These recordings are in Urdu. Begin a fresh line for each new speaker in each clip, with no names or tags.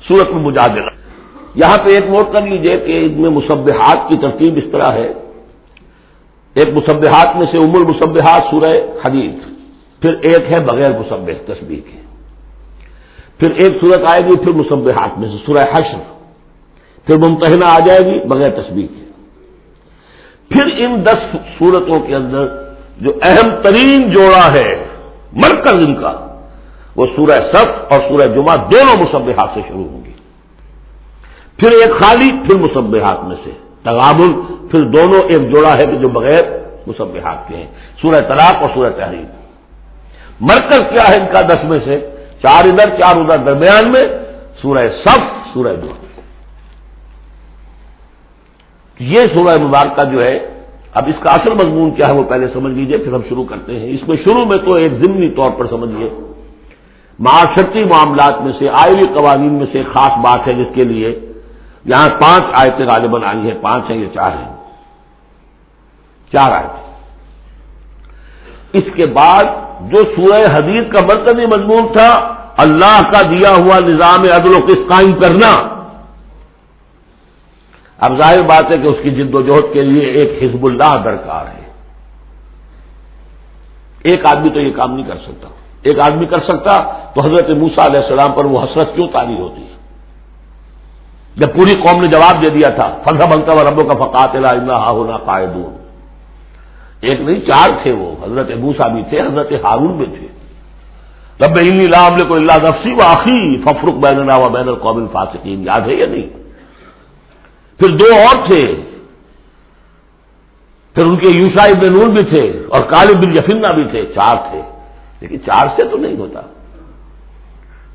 سورۃ المجادلہ. یہاں پہ ایک نوٹ کر لیجئے کہ ان میں مسبحات کی ترتیب اس طرح ہے. ایک مسبحات میں سے ام المسبحات سورہ حدید، پھر ایک ہے بغیر مسبح تسبیح کے، پھر ایک سورت آئے گی پھر مسبحات میں سے سورہ حشر، پھر ممتحنہ آ جائے گی بغیر تسبیح کے. پھر ان 10 سورتوں کے اندر جو اہم ترین جوڑا ہے مرکز ان کا، وہ سورہ صف اور سورہ جمعہ دونوں مسبحات سے شروع ہوں گی. پھر ایک خالی، پھر مسبحات میں سے تغابن، پھر دونوں ایک جوڑا ہے کہ جو بغیر مسبحات کے ہیں، سورہ طلاق اور سورہ تحریم. مرکز کیا ہے ان کا 10 میں سے؟ 4 ادھر 4 ادھر، درمیان میں سورہ صف، سورہ جمعہ. یہ سورہ مبارکہ جو ہے، اب اس کا اصل مضمون کیا ہے وہ پہلے سمجھ لیجئے، پھر ہم شروع کرتے ہیں. اس میں شروع میں تو ایک ضمنی طور پر سمجھیے، معاشرتی معاملات میں سے، آئلی قوانین میں سے ایک خاص بات ہے جس کے لیے یہاں 5 آیتیں غالباً آئی ہیں. 5 ہیں یا 4 ہیں؟ 4 آیتیں. اس کے بعد جو سورہ حدید کا مرکزی مضمون تھا، اللہ کا دیا ہوا نظام عدل و قسط قائم کرنا، اب ظاہر بات ہے کہ اس کی جد و جہد کے لیے ایک حزب اللہ درکار ہے. ایک آدمی تو یہ کام نہیں کر سکتا. ایک آدمی کر سکتا تو حضرت موسیٰ علیہ السلام پر وہ حسرت کیوں طاری ہوتی ہے جب پوری قوم نے جواب دے دیا تھا فَاذْهَبْ أَنْتَ وَرَبُّكَ فَقَاتِلَا إِنَّا هَاهُنَا قَاعِدُونَ. ایک نہیں 4 تھے، وہ حضرت موسیٰ بھی تھے، حضرت ہارون بھی تھے. رب انی لا املک الا نفسی واخی فافرق بیننا وبین القوم الفاسقین. یاد ہے یا نہیں؟ پھر 2 اور تھے، پھر ان کے یوشع ابن نون بھی تھے اور کالب بن یفنہ بھی تھے. 4 تھے، لیکن 4 سے تو نہیں ہوتا.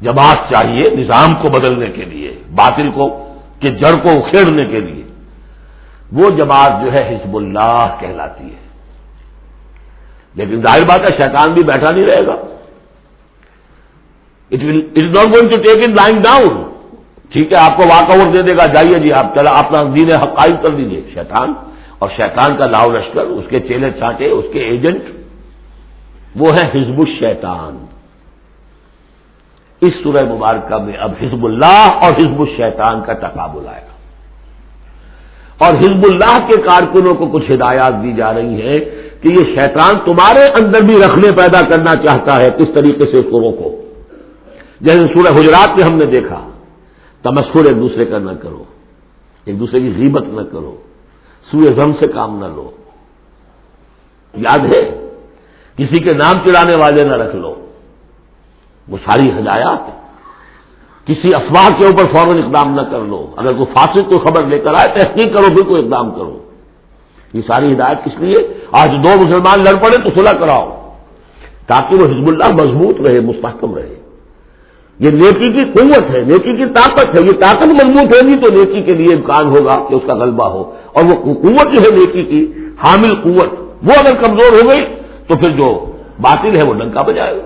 جماعت چاہیے نظام کو بدلنے کے لیے، باطل کو کہ جڑ کو اکھیڑنے کے لیے. وہ جماعت جو ہے حزب اللہ کہلاتی ہے. لیکن ظاہر بات ہے شیطان بھی بیٹھا نہیں رہے گا. It is not going to take it lying down. ٹھیک ہے، آپ کو واک اوور دے دے گا، جائیے جی آپ چلا اپنا دین حق قائم کر دیجیے. شیطان اور شیطان کا لاؤ لشکر، اس کے چیلے چانٹے، اس کے ایجنٹ، وہ ہے حزب الشیطان. اس سورہ مبارکہ میں اب حزب اللہ اور حزب الشیطان کا تقابل آئے گا، اور حزب اللہ کے کارکنوں کو کچھ ہدایات دی جا رہی ہیں کہ یہ شیطان تمہارے اندر بھی رکھنے پیدا کرنا چاہتا ہے، کس طریقے سے اس کو روکو. جیسے سورہ حجرات میں ہم نے دیکھا، تمسخر ایک دوسرے کا نہ کرو، ایک دوسرے کی غیبت نہ کرو، سوء ظن سے کام نہ لو. یاد ہے؟ کسی کے نام چڑھانے والے نہ رکھ لو. وہ ساری ہدایات. کسی افواہ کے اوپر فوراً اقدام نہ کر لو. اگر کوئی فاسق کو خبر لے کر آئے تحقیق کرو پھر کوئی اقدام کرو. یہ ساری ہدایت کس لیے؟ آج 2 مسلمان لڑ پڑے تو صلح کراؤ، تاکہ وہ حزب اللہ مضبوط رہے، مستحکم رہے. یہ نیکی کی قوت ہے، نیکی کی طاقت ہے. یہ طاقت مضبوط ہوگی تو نیکی کے لیے امکان ہوگا کہ اس کا غلبہ ہو. اور وہ قوت جو ہے نیکی کی حامل قوت، وہ اگر کمزور ہو گئی تو پھر جو باطل ہے وہ ڈنکا بجائے گا.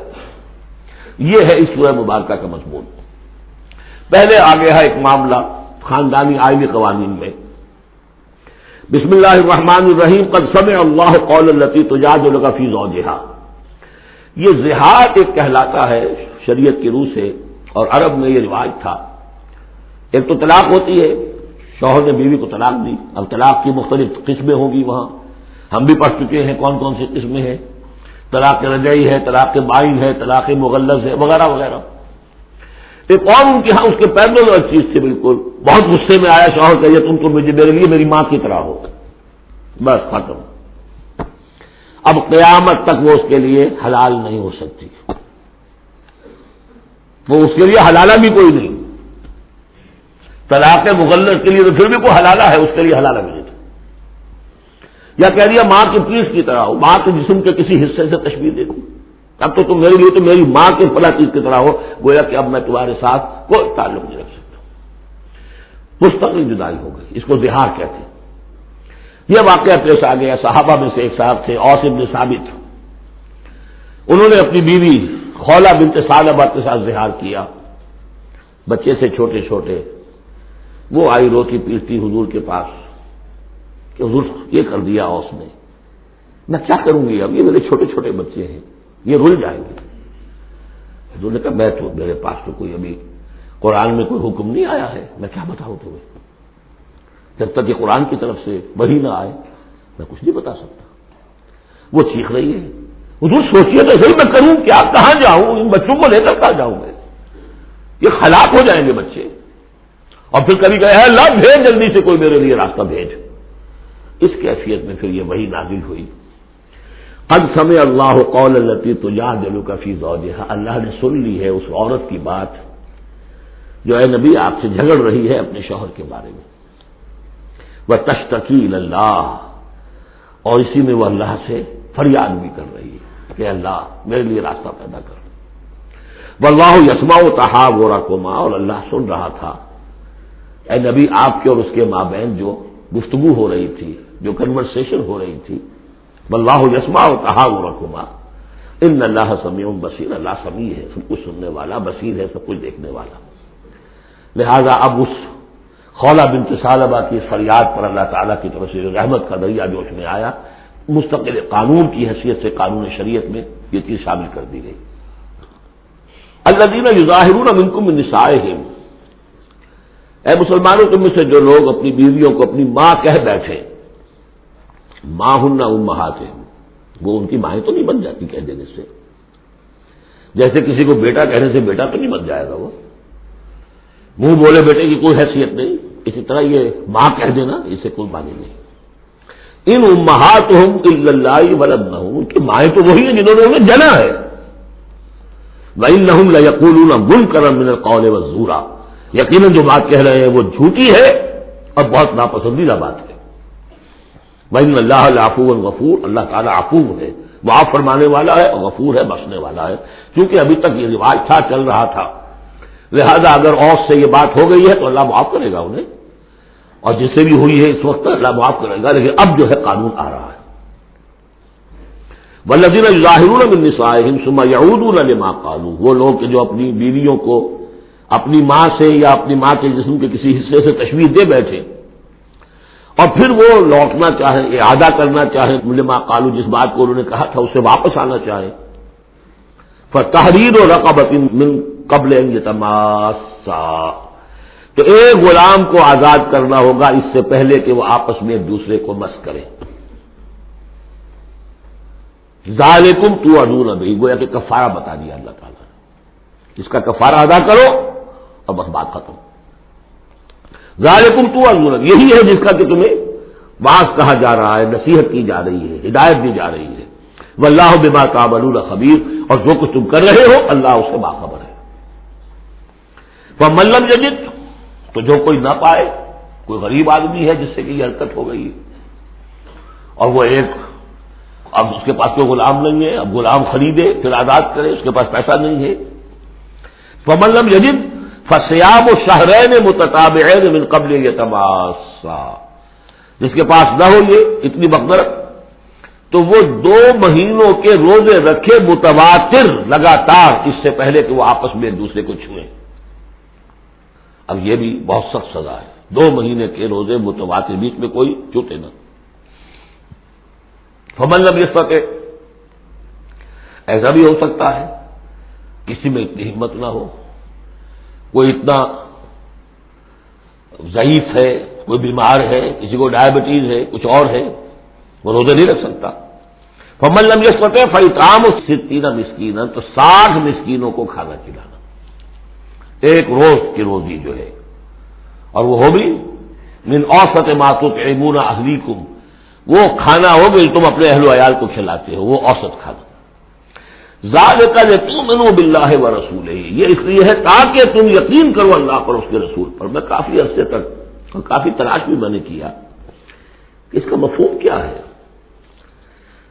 یہ ہے اس سورہ مبارکہ کا مضمون. پہلے آگے ہے ایک معاملہ خاندانی آئلی قوانین میں. بسم اللہ الرحمن الرحیم. قد سمع اللہ قول التی تجادلک فی زوجہا. یہ زہار ایک کہلاتا ہے شریعت کی روح سے، اور عرب میں یہ رواج تھا. ایک تو طلاق ہوتی ہے، شوہر نے بیوی کو طلاق دی. اب طلاق کی مختلف قسمیں ہوں گی، وہاں ہم بھی پڑھ چکے ہیں کون کون سی قسمیں ہیں. طلاق رجعی ہے، طلاق بائن ہے، طلاق مغلظ ہے، وغیرہ وغیرہ. ایک اور ان کے ہاں اس کے پہلے جو چیز تھی، بالکل بہت غصے میں آیا شوہر کہ تم تو میرے لیے میری ماں کی طرح ہو، بس ختم. اب قیامت تک وہ اس کے لیے حلال نہیں ہو سکتی. وہ اس کے لیے حلالہ بھی کوئی نہیں. طلاق مغلظ کے لیے تو پھر بھی کوئی حلالہ ہے، اس کے لیے حلالہ بھی نہیں. یا کہہ دیا ماں کی پیٹھ کی طرح ہو، ماں کے جسم کے کسی حصے سے تشبیہ دے دی. اب تو تم میرے لیے تو میری ماں کے فلاں چیز کی طرح ہو، گویا کہ اب میں تمہارے ساتھ کوئی تعلق نہیں رکھ سکتا. مستقل جدائی ہو گئی. اس کو زہار کہتے ہیں. یہ واقعہ پیش آ گیا. صحابہ میں سے ایک صاحب تھے اوس بن ثابت. انہوں نے اپنی بیوی خولہ بنت ثعلبہ کے ساتھ زہار کیا. بچے سے چھوٹے چھوٹے. وہ آئی روتی پیٹتی حضور کے پاس کہ حضور یہ کر دیا اوس نے، میں کیا کروں گی؟ اب یہ میرے چھوٹے چھوٹے بچے ہیں، یہ رل جائیں گے. حضور نے کہا میں تو میرے پاس تو کوئی ابھی قرآن میں کوئی حکم نہیں آیا ہے، میں کیا بتاؤں تمہیں؟ جب تک کہ قرآن کی طرف سے وحی نہ آئے میں کچھ نہیں بتا سکتا۔ وہ چیخ رہی ہے، حضور سوچیے تو صحیح، میں کروں کیا، کہاں جاؤں، ان بچوں کو لے کر کہاں جاؤں میں؟ یہ ہلاک ہو جائیں گے بچے۔ اور پھر کبھی کہے اللہ بھیج، جلدی سے کوئی میرے لیے راستہ بھیج۔ اس کیفیت میں پھر یہ وحی نازل ہوئی۔ قد سمع اللہ قول التی تجادلک فی زوجہا، اللہ نے سن لی ہے اس عورت کی بات جو اے نبی آپ سے جھگڑ رہی ہے اپنے شوہر کے بارے میں۔ وتشتکی الی اللہ، اور اسی میں وہ اللہ سے فریاد بھی کر رہی ہے کہ اللہ میرے لیے راستہ پیدا کر۔ واللہ یسمع تحاورکما، اور اللہ سن رہا تھا اے نبی آپ کے اور اس کے مابین جو گفتگو ہو رہی تھی، جو کنورسیشن ہو رہی تھی۔ واللہ یسمع تحاورکما ان اللہ سمیع بصیر، اللہ سمیع ہے، سب کچھ سننے والا، بصیر ہے، سب کچھ دیکھنے والا۔ لہذا اب اس خولہ بنت ثعلبہ کی اس فریاد پر اللہ تعالیٰ کی طرف سے رحمت کا دریا جوش میں آیا، مستقل قانون کی حیثیت سے قانون شریعت میں یہ چیز شامل کر دی گئی۔ الذین یظاہرون منکم من نسائہم، اے مسلمانوں تم میں سے جو لوگ اپنی بیویوں کو اپنی ماں کہہ بیٹھے، ماں ہن امہاتہم، وہ ان کی مائیں تو نہیں بن جاتی کہہ دینے سے، جیسے کسی کو بیٹا کہنے سے بیٹا تو نہیں بن جائے گا، وہ منہ بولے بیٹے کی کوئی حیثیت نہیں، اسی طرح یہ ماں کہہ دینا اسے کوئی معنی نہیں۔ ان امہاتہم الا اللہ ولدنہم، ان کی مائیں تو وہی ہیں جنہوں نے انہیں جنا ہے۔ وانہم لیقولون منکرا من القول والزورا، یقیناً جو بات کہہ رہے ہیں وہ جھوٹی ہے اور بہت ناپسندیدہ بات ہے۔ وَإِنَّ اللَّهَ لَعَفُوٌّ غَفُورٌ، اللہ تعالیٰ عفو ہے، معاف فرمانے والا ہے، اور غفور ہے، بخشنے والا ہے۔ کیونکہ ابھی تک یہ رواج تھا، چل رہا تھا، لہذا اگر اور سے یہ بات ہو گئی ہے تو اللہ معاف کرے گا انہیں، اور جس سے بھی ہوئی ہے اس وقت اللہ معاف کرے گا، لیکن اب جو ہے قانون آ رہا ہے۔ وَالَّذِينَ يُظَاهِرُونَ مِن نِّسَائِهِمْ ثُمَّ يَعُودُونَ لِمَا قَالُوا، وہ لوگ کہ جو اپنی بیویوں کو اپنی ماں سے یا اپنی ماں کے جسم کے کسی حصے سے تشبیہ دے بیٹھے اور پھر وہ لوٹنا چاہیں، اعادہ کرنا چاہیں لما قالوا، جس بات کو انہوں نے کہا تھا اس سے واپس آنا چاہیں، فَتَحْرِيرُ رَقَبَةٍ مِّن قَبْلِ أَن يَتَمَاسَّا، تو ایک غلام کو آزاد کرنا ہوگا اس سے پہلے کہ وہ آپس میں ایک دوسرے کو مس کریں۔ ذَلِكُمْ تُوعَدُونَ بِهِ، گویا کہ کفارہ بتا دیا اللہ تعالیٰ نے، اس کا کفارہ ادا کرو اور بس بات ختم۔ ذالکم توعظون، یہی ہے جس کا کہ تمہیں واعظ کہا جا رہا ہے، نصیحت کی جا رہی ہے، ہدایت دی جا رہی ہے۔ واللہ بما تعملون خبیر، اور جو کچھ تم کر رہے ہو اللہ اس سے باخبر ہے۔ فمن لم یجد، تو جو کوئی نہ پائے، کوئی غریب آدمی ہے جس سے کہ یہ حرکت ہو گئی اور وہ ایک، اب اس کے پاس کوئی غلام نہیں ہے، اب غلام خریدے پھر آزاد کرے، اس کے پاس پیسہ نہیں ہے۔ فمن لم یجد فصیام شہرین متتابعین من قبل یتماسا، جس کے پاس نہ ہو یہ اتنی مقدرت تو وہ 2 مہینوں کے روزے رکھے متواتر لگاتار، اس سے پہلے کہ وہ آپس میں ایک دوسرے کو چھوئیں۔ اب یہ بھی بہت سخت سزا ہے، 2 مہینے کے روزے متواتر، بیچ میں کوئی چھوٹے نہ۔ فمن لم یستطع، ایسا بھی ہو سکتا ہے کسی میں اتنی ہمت نہ ہو، کوئی اتنا ضعیف ہے، کوئی بیمار ہے، کسی کو ڈائبٹیز ہے، کچھ اور ہے، وہ روزے نہیں رکھ سکتا۔ فمن لم یستطع فاطعام 60 مسکینا، تو 60 مسکینوں کو کھانا کھلانا، ایک روز کی روزی جو ہے، اور وہ ہو بھی من اوسط ما تطعمون اہلیکم، وہ کھانا ہو بھی تم اپنے اہل و عیال کو کھلاتے ہو، وہ اوسط کھانا۔ ذالک لتؤمنوا باللہ ورسولہ، یہ اس لیے ہے تاکہ تم یقین کرو اللہ پر، اس کے رسول پر۔ میں کافی عرصے تک اور کافی تلاش بھی میں نے کیا کہ اس کا مفہوم کیا ہے،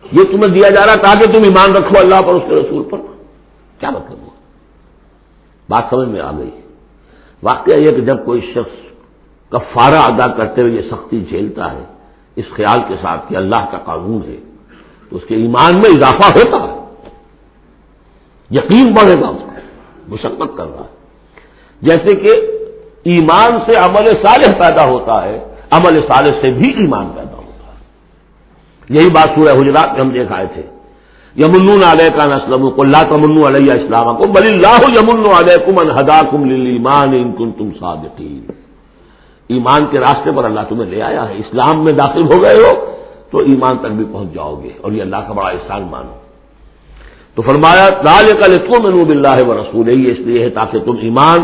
یہ تمہیں دیا جا رہا تاکہ تم ایمان رکھو اللہ پر، اس کے رسول پر، کیا مطلب ہوا؟ بات سمجھ میں آ گئی۔ واقعہ یہ کہ جب کوئی شخص کفارہ ادا کرتے ہوئے یہ سختی جھیلتا ہے اس خیال کے ساتھ کہ اللہ کا قانون ہے، تو اس کے ایمان میں اضافہ ہوتا ہے، یقین بڑھے گا، اس کا مشقت کر رہا ہے۔ جیسے کہ ایمان سے عمل صالح پیدا ہوتا ہے، عمل صالح سے بھی ایمان پیدا ہوتا ہے۔ یہی بات سورہ حجرات میں ہم دیکھ آئے تھے یمنون علیک ان اسلموا قل لا تمنوا علی اسلامکم بل اللہ یمن علیکم ان ہداکم للایمان ان کنتم صادقین. ایمان کے راستے پر اللہ تمہیں لے آیا ہے، اسلام میں داخل ہو گئے ہو تو ایمان تک بھی پہنچ جاؤ گے، اور یہ اللہ کا بڑا احسان مانو. تو فرمایا ذالک لتؤمنوا باللہ ورسولہ، یہ اس لیے ہے تاکہ تم ایمان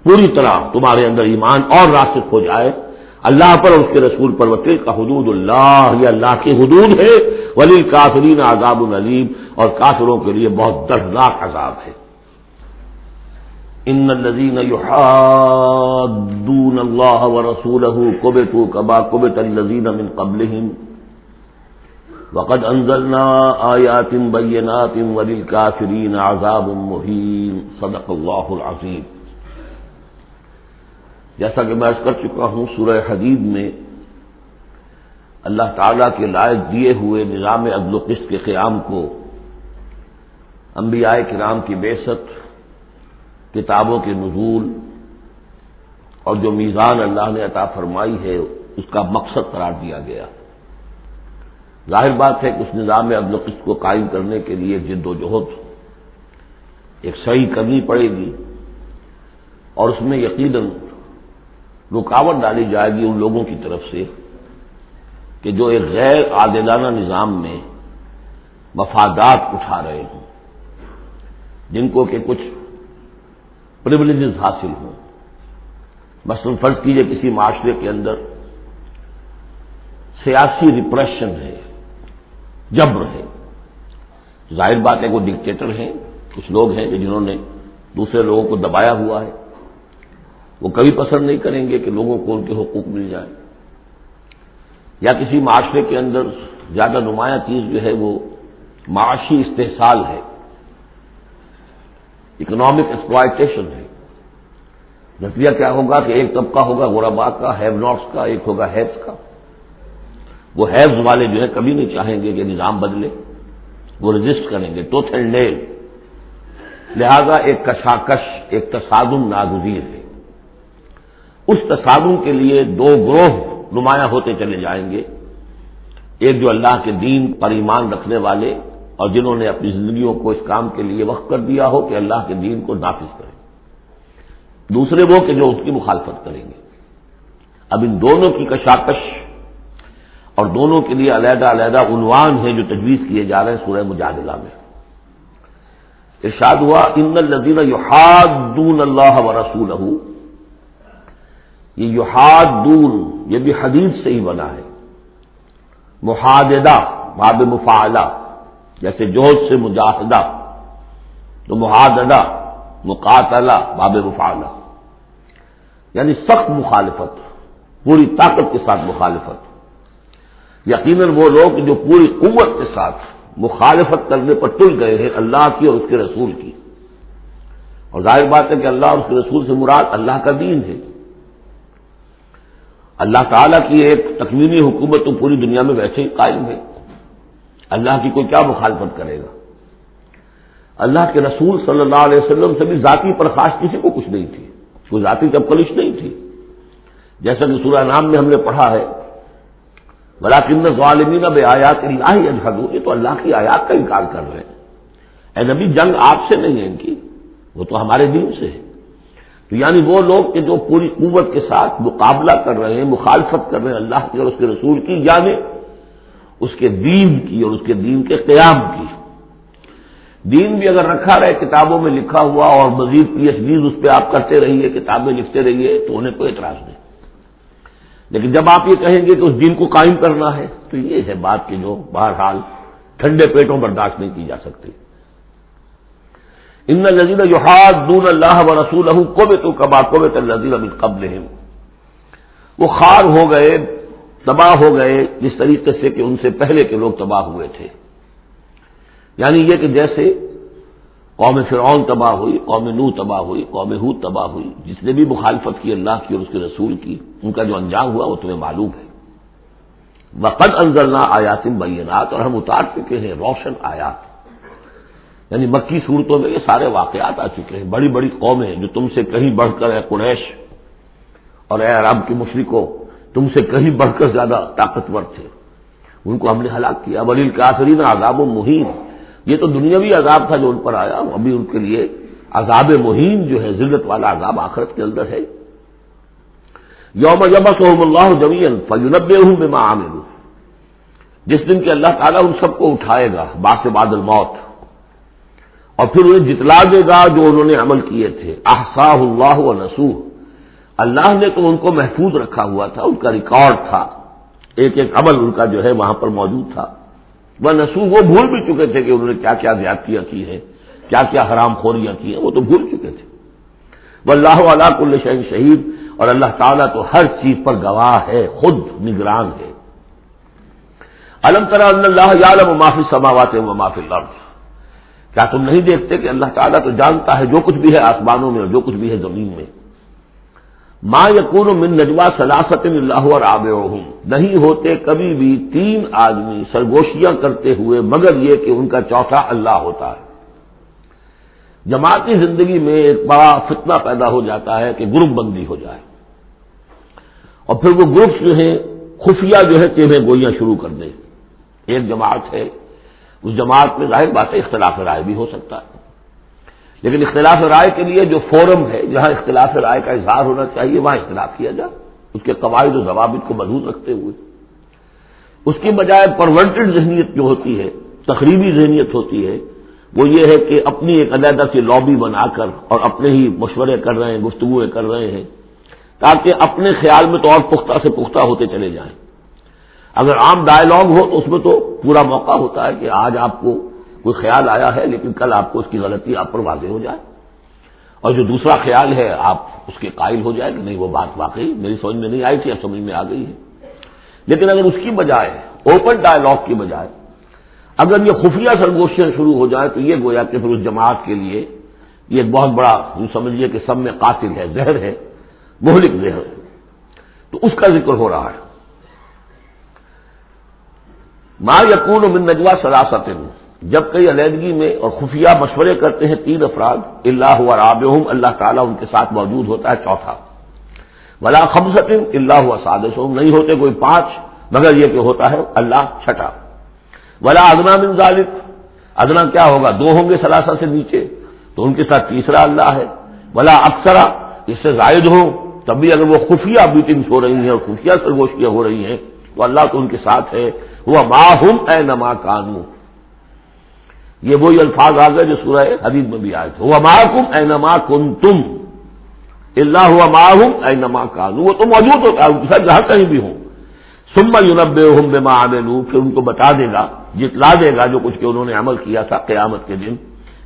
پوری طرح تمہارے اندر ایمان اور راسخ ہو جائے اللہ پر اور اس کے رسول پر. وتلک حدود اللہ، یہ اللہ کی حدود ہے. وللکافرین عذاب علیم، اور کافروں کے لیے بہت دردناک عذاب ہے. ان الذين يحادون الله ورسوله كبتوا كما كبت الذين من قبلهم وقد انزلنا آيات بينات وللكافرين عذاب مهين. صدق الله العظيم. جیسا کہ میں عرض کر چکا ہوں، سورہ حدید میں اللہ تعالیٰ کے لائق دیے ہوئے نظام عدل و قسط کے قیام کو، انبیاء کرام کی بعثت، کتابوں کے نزول اور جو میزان اللہ نے عطا فرمائی ہے اس کا مقصد قرار دیا گیا. ظاہر بات ہے کہ اس نظام عدل و قسط کو قائم کرنے کے لیے جد و جہد ایک سعی کرنی پڑے گی، اور اس میں یقیناً رکاوٹ ڈالی جائے گی ان لوگوں کی طرف سے کہ جو ایک غیر عادلانہ نظام میں مفادات اٹھا رہے ہوں، جن کو کہ کچھ پریولیجز حاصل ہوں. مثلا فرض کیجئے کسی معاشرے کے اندر سیاسی ریپریشن ہے، جبر ہے. ظاہر بات ہے وہ ڈکٹیٹر ہیں، کچھ لوگ ہیں کہ جنہوں نے دوسرے لوگوں کو دبایا ہوا ہے، وہ کبھی پسند نہیں کریں گے کہ لوگوں کو ان کے حقوق مل جائیں. یا کسی معاشرے کے اندر زیادہ نمایاں چیز جو ہے وہ معاشی استحصال ہے، اکنامک ایکسپلائٹیشن ہے. نتیجہ کیا ہوگا کہ ایک طبقہ ہوگا غرباء کا، ہیو ناٹس کا، ایک ہوگا ہیوز کا. وہ ہیوز والے جو ہے کبھی نہیں چاہیں گے کہ نظام بدلے، وہ رجسٹ کریں گے ٹوتھ اینڈ نیل. لہذا ایک کشاکش، ایک تصادم ناگزیر ہے. اس تصادم کے لیے دو گروہ نمایاں ہوتے چلے جائیں گے. ایک جو اللہ کے دین پر ایمان رکھنے والے اور جنہوں نے اپنی زندگیوں کو اس کام کے لیے وقف کر دیا ہو کہ اللہ کے دین کو نافذ کریں. دوسرے وہ کہ جو اس کی مخالفت کریں گے. اب ان دونوں کی کشاکش اور دونوں کے لیے علیحدہ علیحدہ عنوان ہیں جو تجویز کیے جا رہے ہیں سورہ مجادلہ میں. ارشاد ہوا ان الذین یحادون اللہ ورسولہ. یہ یحادون یہ بھی حدیث سے ہی بنا ہے. محاددہ باب مفاعلہ، جیسے جوہد سے مجاہدہ، تو محاددہ مقاتلہ باب مفاعلہ، یعنی سخت مخالفت، پوری طاقت کے ساتھ مخالفت. یقیناً وہ لوگ جو پوری قوت کے ساتھ مخالفت کرنے پر تل گئے ہیں اللہ کی اور اس کے رسول کی. اور ظاہر بات ہے کہ اللہ اور اس کے رسول سے مراد اللہ کا دین ہے. اللہ تعالیٰ کی ایک تکوینی حکومت تو پوری دنیا میں ویسے ہی قائم ہے، اللہ کی کوئی کیا مخالفت کرے گا. اللہ کے رسول صلی اللہ علیہ وسلم سے بھی ذاتی پرخاش کسی کو کچھ نہیں تھی، کوئی ذاتی چپکلش نہیں تھی. جیسا کہ سورہ نام میں ہم نے پڑھا ہے وَلَٰكِنَّ الظَّالِمِينَ بِآيَاتِ اللَّهِ يَجْحَدُونَ. یہ تو اللہ کی آیات کا انکار کر رہے ہیں. اے نبی جنگ آپ سے نہیں ہے ان کی، وہ تو ہمارے دین سے ہے. تو یعنی وہ لوگ کہ جو پوری قوت کے ساتھ مقابلہ کر رہے ہیں، مخالفت کر رہے ہیں اللہ کی اور اس کے رسول کی، یعنی اس کے دین کی اور اس کے دین کے قیام کی. دین بھی اگر رکھا رہے کتابوں میں لکھا ہوا اور مزید پی ایچ ڈیز اس پہ آپ کرتے رہیے، کتابیں لکھتے رہیے، تو انہیں کوئی اعتراض نہیں. لیکن جب آپ یہ کہیں گے کہ اس دین کو قائم کرنا ہے تو یہ ہے بات کہ جو بہرحال ٹھنڈے پیٹوں برداشت نہیں کی جا سکتی. ان الذین یحادون اللہ ورسولہ کبتوا کما کبت الذین من قبلہم. وہ خار ہو گئے، تباہ ہو گئے جس طریقے سے کہ ان سے پہلے کے لوگ تباہ ہوئے تھے. یعنی یہ کہ جیسے قوم فرعون تباہ ہوئی، قوم نوح تباہ ہوئی، قوم ہود تباہ ہوئی، جس نے بھی مخالفت کی اللہ کی اور اس کے رسول کی، ان کا جو انجام ہوا وہ تمہیں معلوم ہے. وقد انزلنا آیات بینات، اور ہم اتار چکے ہیں روشن آیات. یعنی مکی صورتوں میں یہ سارے واقعات آ چکے ہیں. بڑی بڑی قومیں جو تم سے کہیں بڑھ کر اے قریش اور اے عرب کے مشرکوں تم سے کہیں بڑھ کر زیادہ طاقتور تھے، ان کو ہم نے ہلاک کیا. وللکافرین عذاب مہین، یہ تو دنیاوی عذاب تھا جو ان پر آیا، ابھی ان کے لیے عذاب مہین جو ہے ذلت والا عذاب آخرت کے اندر ہے. یوم یبعثہم اللہ جمیعا فینبئہم بما عملوا، جس دن کہ اللہ تعالیٰ ان سب کو اٹھائے گا بعث بعد الموت، اور پھر انہیں جتلا دے گا جو انہوں نے عمل کیے تھے. احصاہ اللہ ونسوہ، اللہ نے تو ان کو محفوظ رکھا ہوا تھا، ان کا ریکارڈ تھا، ایک ایک عمل ان کا جو ہے وہاں پر موجود تھا. ونسوہ، وہ بھول بھی چکے تھے کہ انہوں نے کیا کیا زیادتیاں کی ہیں، کیا کیا حرام خوریاں کی ہیں، وہ تو بھول چکے تھے. واللہ علی کل شیء شہید، اور اللہ تعالیٰ تو ہر چیز پر گواہ ہے، خود نگران ہے. الم تر ان اللہ یعلم ما فی السماوات و ما فی الارض، کیا تم نہیں دیکھتے کہ اللہ تعالیٰ تو جانتا ہے جو کچھ بھی ہے آسمانوں میں اور جو کچھ بھی ہے زمین میں. ما یکون من نجوا ثلاثۃ الا هو رابعهم، نہیں ہوتے کبھی بھی تین آدمی سرگوشیاں کرتے ہوئے مگر یہ کہ ان کا چوتھا اللہ ہوتا ہے. جماعتی زندگی میں ایک بڑا فتنہ پیدا ہو جاتا ہے کہ گروپ بندی ہو جائے، اور پھر وہ گروپس جو ہیں خفیہ جو ہے تیمیں گوئیاں شروع کر دیں. ایک جماعت ہے، اس جماعت میں ظاہر بات ہے اختلاف رائے بھی ہو سکتا ہے، لیکن اختلاف رائے کے لیے جو فورم ہے جہاں اختلاف رائے کا اظہار ہونا چاہیے وہاں اختلاف کیا جائے، اس کے قواعد و ضوابط کو مضبوط رکھتے ہوئے. اس کی بجائے پرورٹڈ ذہنیت جو ہوتی ہے، تخریبی ذہنیت ہوتی ہے، وہ یہ ہے کہ اپنی ایک علیحدہ سی لابی بنا کر اور اپنے ہی مشورے کر رہے ہیں، گفتگویں کر رہے ہیں، تاکہ اپنے خیال میں تو اور پختہ سے پختہ ہوتے چلے جائیں. اگر عام ڈائلاگ ہو تو اس میں تو پورا موقع ہوتا ہے کہ آج آپ کو کوئی خیال آیا ہے لیکن کل آپ کو اس کی غلطی آپ پر واضح ہو جائے، اور جو دوسرا خیال ہے آپ اس کے قائل ہو جائے کہ نہیں وہ بات واقعی میری سمجھ میں نہیں آئی تھی، اب سمجھ میں آ گئی ہے. لیکن اگر اس کی بجائے اوپن ڈائلاگ کی بجائے اگر یہ خفیہ سرگوشیاں شروع ہو جائیں تو یہ گویا کہ پھر اس جماعت کے لیے یہ ایک بہت بڑا سمجھیے کہ سب میں قاتل ہے، زہر ہے، مہلک زہر، تو اس کا ذکر ہو رہا ہے. ما یکون من نجوا ثلاثۃ، جب کئی علیحدگی میں اور خفیہ مشورے کرتے ہیں تین افراد، الا هو رابعهم، اللہ تعالیٰ ان کے ساتھ موجود ہوتا ہے چوتھا. ولا خمسۃ الا هو سادسهم، نہیں ہوتے کوئی پانچ مگر یہ کہ ہوتا ہے اللہ چھٹا. ولا ادنی من ذلک، ادنا کیا ہوگا، دو ہوں گے ثلاثہ سے نیچے تو ان کے ساتھ تیسرا اللہ ہے. ولا اکثر، اس سے زائد ہو تب بھی اگر وہ خفیہ میٹنگز ہو رہی ہیں اور خفیہ سرگوشیاں ہو رہی ہیں تو اللہ تو ان کے ساتھ ہے. وہ معہم اینما کانوا، یہ وہی الفاظ آ گئے جو سورہ حدید میں بھی آئے تھے، وہ معکم اینما کنتم الا هو معہم اینما کانوا، وہ تو موجود ہوتا ہے ان کے ساتھ جہاں کہیں بھی ہوں. ثم ینبئہم بما عملوا، پھر ان کو بتا دے گا، جتلا دے گا جو کچھ کہ انہوں نے عمل کیا تھا قیامت کے دن.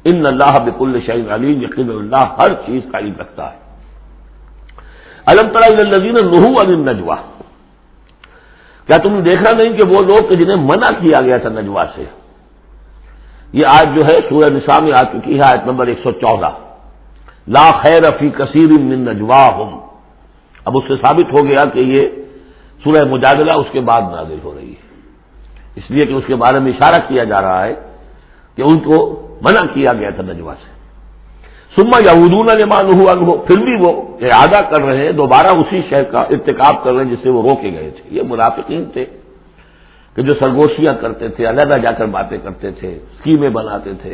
ان اللہ بکل شیء علیم، یقین اللہ ہر چیز کا علم رکھتا ہے. الم تر الی الذین نہوا عن النجوی، کیا تم نے دیکھا نہیں کہ وہ لوگ کہ جنہیں منع کیا گیا تھا نجوا سے. یہ آیت جو ہے سورہ نساء میں آ چکی ہے، آیت نمبر 114. لا خیر فی کثیر من نجواہم، اب اس سے ثابت ہو گیا کہ یہ سورہ مجادلہ اس کے بعد نازل ہو رہی ہے، اس لیے کہ اس کے بارے میں اشارہ کیا جا رہا ہے کہ ان کو منع کیا گیا تھا نجوا سے. ثم یعودون لما نہوا عنہ، پھر بھی وہ اعادہ کر رہے ہیں، دوبارہ اسی شے کا ارتکاب کر رہے ہیں جس سے وہ روکے گئے تھے. یہ منافقین تھے کہ جو سرگوشیاں کرتے تھے، علیحدہ جا کر باتیں کرتے تھے، اسکیمیں بناتے تھے.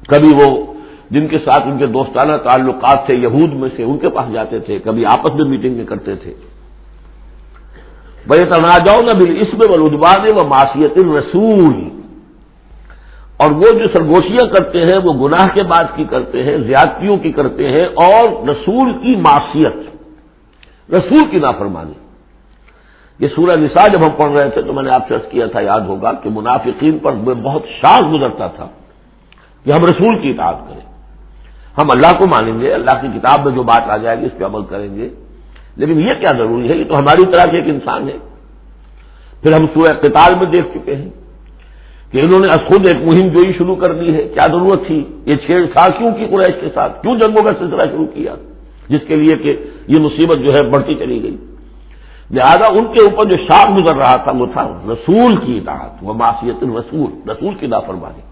کبھی وہ جن کے ساتھ ان کے دوستانہ تعلقات تھے یہود میں سے ان کے پاس جاتے تھے، کبھی آپس میں میٹنگیں کرتے تھے. وَيَتَنَاجَوْنَ بِالْإِثْمِ وَالْعُدْوَانِ وَمَعْصِيَتِ الرَّسُولِ، اور وہ جو سرگوشیاں کرتے ہیں وہ گناہ کے بعد کی کرتے ہیں، زیادتیوں کی کرتے ہیں، اور رسول کی معصیت، رسول کی نافرمانی. یہ سورہ نساء جب ہم پڑھ رہے تھے تو میں نے آپ سے عرض کیا تھا، یاد ہوگا کہ منافقین پر بہت شاذ گزرتا تھا کہ ہم رسول کی اطاعت کریں، ہم اللہ کو مانیں گے، اللہ کی کتاب میں جو بات آ جائے گی اس پہ عمل کریں گے، لیکن یہ کیا ضروری ہے، یہ تو ہماری طرح کے ایک انسان ہے. پھر ہم سورہ قتال میں دیکھ چکے ہیں کہ انہوں نے خود ایک مہم جوئی شروع کر دی ہے. کیا ضرورت تھی یہ چھیڑ چھاڑ کیوں کی قریش کے ساتھ، کیوں جنگوں کا سلسلہ شروع کیا جس کے لیے کہ یہ مصیبت جو ہے بڑھتی چلی گئی. لہذا ان کے اوپر جو شاخ گزر رہا تھا وہ تھا رسول کی اطاعت و معصیت الرسول، رسول کی نافرمانی.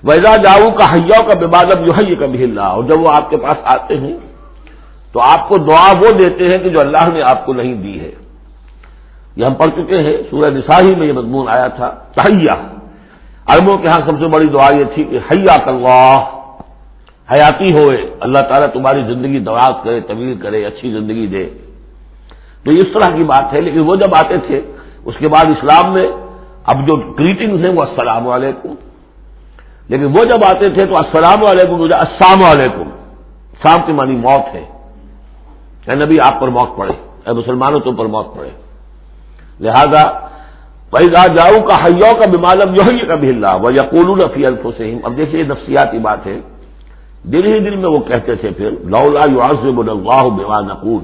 وَإِذَا جَاءُوكَ حَيَّوْكَ بِمَا لَمْ يُحَيِّكَ بِهِ اللَّهُ، اور جب وہ آپ کے پاس آتے ہیں تو آپ کو دعا وہ دیتے ہیں کہ جو اللہ نے آپ کو نہیں دی ہے. یہ ہم پڑھ چکے ہیں، سورہ نساء ہی میں یہ مضمون آیا تھا۔ تحیہ، عربوں کے ہاں سب سے بڑی دعا یہ تھی کہ حیاک اللہ، حیاتی ہوئے، اللہ تعالیٰ تمہاری زندگی دراز کرے، طویل کرے، اچھی زندگی دے۔ تو اس طرح کی بات ہے، لیکن وہ جب آتے تھے اس کے بعد اسلام میں اب جو گریٹنگز ہیں وہ السلام علیکم، لیکن وہ جب آتے تھے تو السلام علیکم السلام علیکم، سام کے معنی موت ہے، اے نبی آپ پر موت پڑے، اے مسلمانوں تم پر موت پڑے۔ لہذا وَإِذَا جَاءُوكَ حَيَّوْكَ بِمَا لَمْ يُحْيِكَ بِهِ اللَّهُ وَيَقُولُونَ فِي أَنفُسِهِمْ۔ اب دیکھیے یہ نفسیاتی بات ہے، دل ہی دل میں وہ کہتے تھے پھر لولا يعذبنا الله بما نقول،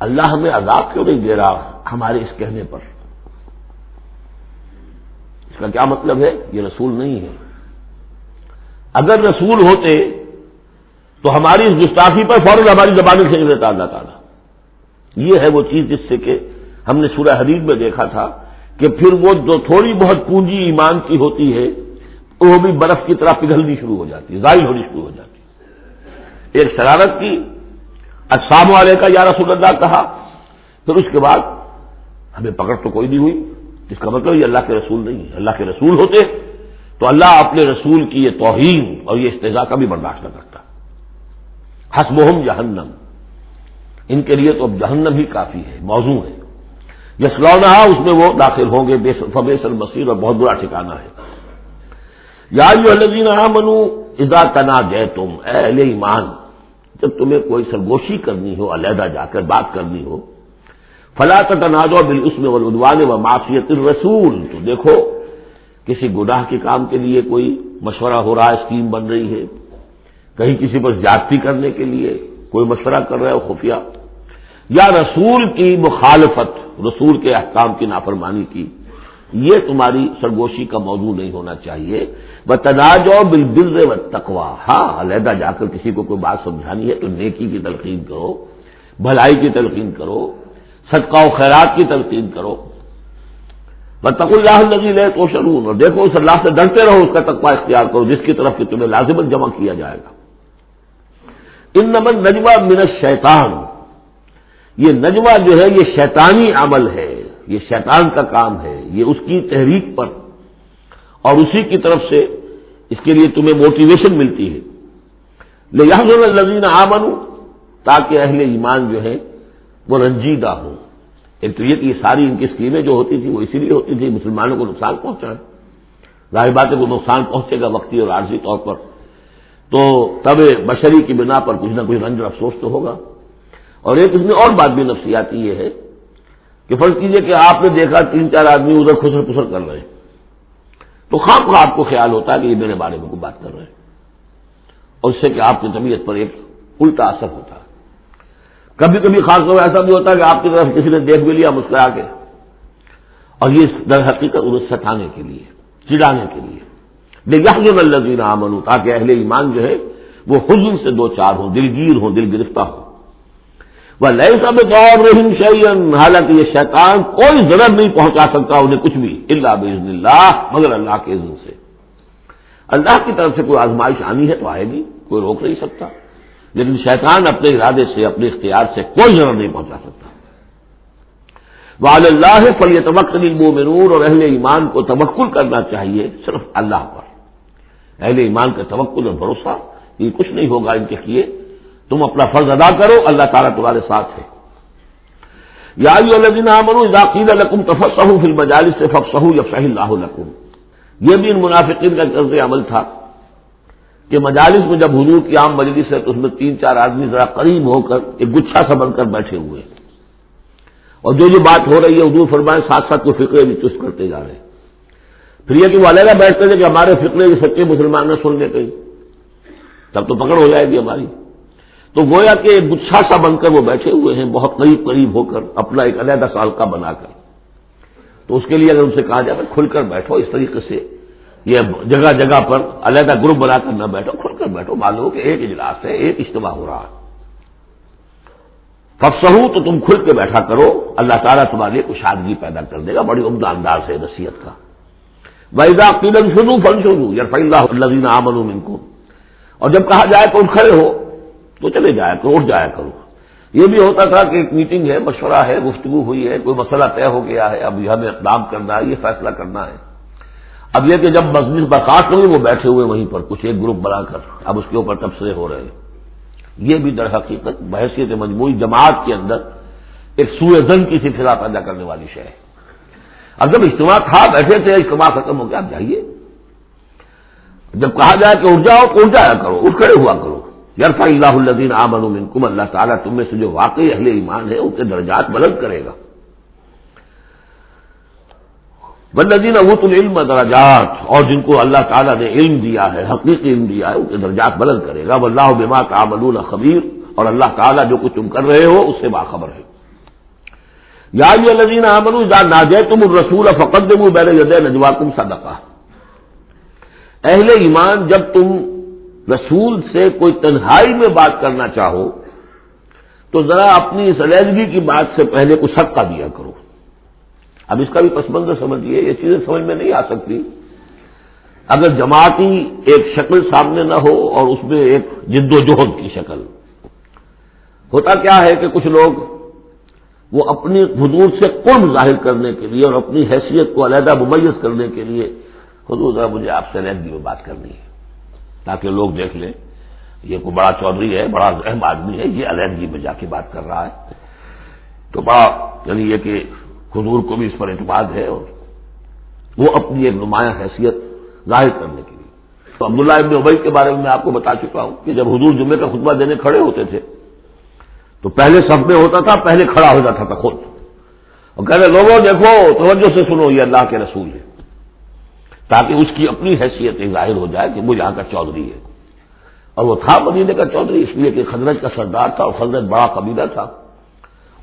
اللہ ہمیں عذاب کیوں نہیں دے رہا ہمارے اس کہنے پر؟ اس کا کیا مطلب ہے؟ یہ رسول نہیں ہے۔ اگر رسول ہوتے تو ہماری اس گستاخی پر فوراً ہماری زبان سے دیتا اللہ تعالیٰ۔ یہ ہے وہ چیز جس سے کہ ہم نے سورہ حدید میں دیکھا تھا کہ پھر وہ جو تھوڑی بہت پونجی ایمان کی ہوتی ہے وہ بھی برف کی طرح پگھلنی شروع ہو جاتی ہے، زائل ہونی شروع ہو جاتی ہے۔ ایک شرارت کی، السلام علیکم یا رسول اللہ کہا، پھر اس کے بعد ہمیں پکڑ تو کوئی نہیں ہوئی، اس کا مطلب یہ اللہ کے رسول نہیں ہے۔ اللہ کے رسول ہوتے تو اللہ اپنے رسول کی یہ توہین اور یہ استہزاء کا بھی برداشت نہ کرتا۔ حسبہم جہنم، ان کے لیے تو اب جہنم ہی کافی ہے، موضوع ہے۔ یصلونہا، اس میں وہ داخل ہوں گے، فبئس المصیر، اور بہت برا ٹھکانہ ہے۔ یا ایھا الذین آمنوا اذا تناجیتم، اے اہل ایمان جب تمہیں کوئی سرگوشی کرنی ہو، علیحدہ جا کر بات کرنی ہو، فلا تتناجوا بالاسم والعدوان ومعصیۃ الرسول، تو دیکھو کسی گناہ کے کام کے لیے کوئی مشورہ ہو رہا ہے، اسکیم بن رہی ہے، کہیں کسی پر زیادتی کرنے کے لیے کوئی مشورہ کر رہا ہے خفیہ، یا رسول کی مخالفت، رسول کے احکام کی نافرمانی کی، یہ تمہاری سرگوشی کا موضوع نہیں ہونا چاہیے۔ وَتَنَاجَوْا بِالْبِرِّ وَالتَّقْوَىٰ، ہاں علیحدہ جا کر کسی کو کوئی بات سمجھانی ہے تو نیکی کی تلقین کرو، بھلائی کی تلقین کرو، صدقہ و خیرات کی تلقین کرو۔ وَاتَّقُوا اللَّهَ الَّذِي إِلَيْهِ تُحْشَرُونَ، اور دیکھو اس اللہ سے ڈرتے رہو، اس کا تقویٰ اختیار کرو جس کی طرف کہ تمہیں لازماً جمع کیا جائے گا۔ اِنَّمَا النَّجْوَىٰ مِنَ الشَّيْطَانِ، یہ نجوہ جو ہے یہ شیطانی عمل ہے، یہ شیطان کا کام ہے، یہ اس کی تحریک پر اور اسی کی طرف سے اس کے لیے تمہیں موٹیویشن ملتی ہے۔ لِيَحْزُنَ الَّذِينَ آمَنُوا، تاکہ اہل ایمان جو ہے وہ رنجیدہ ہوں۔ ایک تو یہ کہ یہ ساری ان کی اسکیمیں جو ہوتی تھی وہ اسی لیے ہوتی تھی مسلمانوں کو نقصان پہنچائیں، ظاہر بات ہے کہ نقصان پہنچے گا وقتی اور عارضی طور پر، تو طبع بشری کی بنا پر کچھ نہ کچھ رنج اور افسوس تو ہوگا۔ اور ایک اس میں اور بات بھی نفسیاتی یہ ہے کہ فرض کیجئے کہ آپ نے دیکھا 3-4 آدمی ادھر خسر پسر کر رہے ہیں، تو خام خواہ آپ کو خیال ہوتا ہے کہ یہ میرے بارے میں کوئی بات کر رہے ہیں، اور اس سے کہ آپ کی طبیعت پر ایک الٹا اثر ہوتا ہے۔ کبھی کبھی خاص طور ایسا بھی ہوتا ہے کہ آپ کی طرف کسی نے دیکھ بھی لیا مسکرا کے، اور یہ در حقیقت انہیں ستانے کے لیے، چڑھانے کے لیے۔ لِيَحْزُنَ الَّذِينَ آمَنُوا، تاکہ اہل ایمان جو ہے وہ حزن سے دو چار ہوں، دلگیر ہوں، دل گرفتہ ہوں۔ وَلَيْسَ بِضَارِّهِمْ شَيْئًا، حالانکہ یہ شیطان کوئی ضرر نہیں پہنچا سکتا انہیں کچھ بھی، الا بِإِذْنِ اللَّهِ، مگر اللہ کے اذن سے۔ اللہ کی طرف سے کوئی آزمائش آنی ہے تو آئے گی، کوئی روک نہیں سکتا، لیکن شیطان اپنے ارادے سے، اپنے اختیار سے کوئی ضرر نہیں پہنچا سکتا۔ وَعَلَى اللَّهِ فَلْيَتَوَكَّلِ الْمُؤْمِنُونَ، اور اہل ایمان کو توکل کرنا چاہیے صرف اللہ پر۔ اہل ایمان کا توکل اور بھروسہ یہ کچھ نہیں ہوگا ان کے کیے، تم اپنا فرض ادا کرو، اللہ تعالیٰ تمہارے ساتھ ہے۔ یا ایھا الذین آمنوا اذا قیل لکم تفصحوا فی المجالس فافصحوا یفصح اللہ لکم، یہ بھی ان منافقین کا طرز عمل تھا کہ مجالس میں جب حضور کی عام مجلس ہے تو اس میں 3-4 آدمی ذرا قریب ہو کر ایک گچھا سا بن کر بیٹھے ہوئے ہیں، اور جو بات ہو رہی ہے حضور فرمائے ساتھ ساتھ وہ فقرے بھی چست کرتے جا رہے ہیں۔ پھر یہ کہ وہ علیحدہ بیٹھتے تھے کہ ہمارے فقرے بھی سچے مسلمان نہ سن لیں کہیں، تب تو پکڑ ہو جائے گی ہماری۔ تو گویا کہ ایک گچھا سا بن کر وہ بیٹھے ہوئے ہیں، بہت قریب ہو کر، اپنا ایک علیحدہ سالکہ بنا کر۔ تو اس کے لیے اگر ان سے کہا جائے کھل کر بیٹھو، اس طریقے سے یہ جگہ جگہ پر علیحدہ گروپ بنا کر نہ بیٹھو، کھل کر بیٹھو، معلوم ہو کہ ایک اجلاس ہے، ایک اجتماع ہو رہا ہے۔ فافصحوا، تو تم کھل کے بیٹھا کرو، اللہ تعالیٰ تمہارے لیے کشادگی پیدا کر دے گا، بڑی عمدہ انداز ہے نصیحت کا۔ وَإِذَا قِيلَ انشُزُوا فَانشُزُوا يَرْفَعِ اللَّهُ الَّذِينَ آمَنُوا مِنكُمْ، اور جب کہا جائے کہ اٹھ کھڑے ہو تو چلے جایا کرو، اٹھ جایا کرو۔ یہ بھی ہوتا تھا کہ ایک میٹنگ ہے، مشورہ ہے، گفتگو ہوئی ہے، کوئی مسئلہ طے ہو گیا ہے، اب ہمیں اقدام کرنا ہے، یہ فیصلہ کرنا ہے۔ اب یہ کہ جب مجلس برخاست ہوئی وہ بیٹھے ہوئے وہیں پر کچھ ایک گروپ بنا کر اب اس کے اوپر تبصرے ہو رہے ہیں، یہ بھی در حقیقت بحیثیت مجموعی جماعت کے اندر ایک سوء ظن کی سلسلہ پیدا کرنے والی شے ہے۔ اب جب اجتماع تھا، بیٹھے تھے، اجتماع ختم ہو گیا، اب جائیے، جب کہا جائے کہ اٹھ جاؤ تو اٹھ جایا کرو، اٹھ کھڑے ہوا کرو۔ یرفع اللہ الذین آمنوا منکم، اللہ تعالیٰ تم میں سے جو واقعی اہل ایمان ہے ان کے درجات بلند کرے گا۔ والذین اوتوا العلم درجات، اور جن کو اللہ تعالیٰ نے علم دیا ہے، حقیقی علم دیا ہے، ان کے درجات بلند کرے گا۔ واللہ بما تعملون خبیر، اور اللہ تعالیٰ جو کچھ تم کر رہے ہو اس سے باخبر ہے۔ یا ایھا الذین آمنوا اذا ناجیتم الرسول فقدموا بین یدی نجواکم صدقہ، اہل ایمان جب تم رسول سے کوئی تنہائی میں بات کرنا چاہو تو ذرا اپنی اس علیحدگی کی بات سے پہلے کچھ صدقہ دیا کرو۔ اب اس کا بھی پس منظر سمجھیے، یہ چیزیں سمجھ میں نہیں آ سکتی اگر جماعتی ایک شکل سامنے نہ ہو اور اس میں ایک جد و جہد کی شکل۔ ہوتا کیا ہے کہ کچھ لوگ وہ اپنی حضور سے قرب ظاہر کرنے کے لیے اور اپنی حیثیت کو علیحدہ ممیز کرنے کے لیے، حضور ذرا مجھے آپ سے علیحدگی میں بات کرنی ہے تاکہ لوگ دیکھ لیں یہ کوئی بڑا چودھری ہے، بڑا اہم آدمی ہے، یہ علیحدگی میں جا کے بات کر رہا ہے، تو بڑا یعنی یہ کہ حضور کو بھی اس پر اعتماد ہے، اور وہ اپنی ایک نمایاں حیثیت ظاہر کرنے کے لیے۔ تو عبداللہ ابن ابی کے بارے میں میں آپ کو بتا چکا ہوں کہ جب حضور جمعے کا خطبہ دینے کھڑے ہوتے تھے تو پہلے صف میں ہوتا تھا، پہلے کھڑا ہو جاتا تھا خود، اور کہتے لوگوں دیکھو توجہ سے سنو یہ اللہ کے رسول ہے، تاکہ اس کی اپنی حیثیت ایک ظاہر ہو جائے کہ وہ یہاں کا چودھری ہے۔ اور وہ تھا مدینے کا چودھری اس لیے کہ خزرج کا سردار تھا، اور خزرج بڑا قبیلہ تھا،